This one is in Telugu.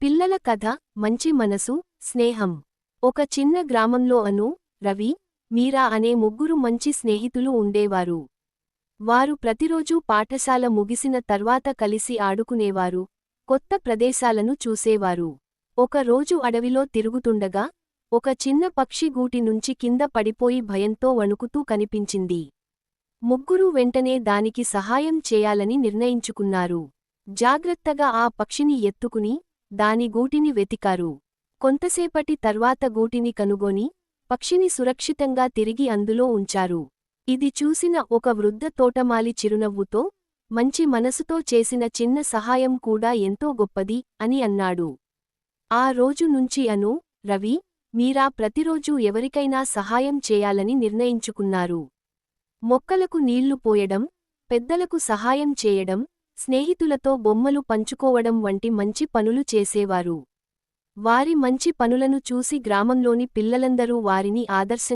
పిల్లల కథ మంచి మనసు, స్నేహం. ఒక చిన్న గ్రామంలో అను, రవి, మీరా అనే ముగ్గురు మంచి స్నేహితులు ఉండేవారు. వారు ప్రతిరోజూ పాఠశాల ముగిసిన తర్వాత కలిసి ఆడుకునేవారు, కొత్త ప్రదేశాలను చూసేవారు. ఒక రోజు అడవిలో తిరుగుతుండగా, ఒక చిన్న పక్షి గూటి నుంచి కింద పడిపోయి భయంతో వణుకుతూ కనిపించింది. ముగ్గురూ వెంటనే దానికి సహాయం చేయాలని నిర్ణయించుకున్నారు. జాగ్రత్తగా ఆ పక్షిని ఎత్తుకుని, దాని గూటిని వెతికారు. కొంతసేపటి తర్వాత గూటిని కనుగొని, పక్షిని సురక్షితంగా తిరిగి అందులో ఉంచారు. ఇది చూసిన ఒక వృద్ధ తోటమాలి చిరునవ్వుతో, మంచి మనసుతో చేసిన చిన్న సహాయం కూడా ఎంతో గొప్పది, అని అన్నాడు. ఆ రోజు నుంచి అను, రవి, మీరా ప్రతిరోజూ ఎవరికైనా సహాయం చేయాలని నిర్ణయించుకున్నారు. మొక్కలకు నీళ్లు పోయడం, పెద్దలకు సహాయం చేయడం, స్నేహితులతో బొమ్మలు పంచుకోవడం వంటి మంచి పనులు చేసేవారు. వారి మంచి పనులను చూసి గ్రామంలోని పిల్లలందరూ వారిని ఆదర్శంగా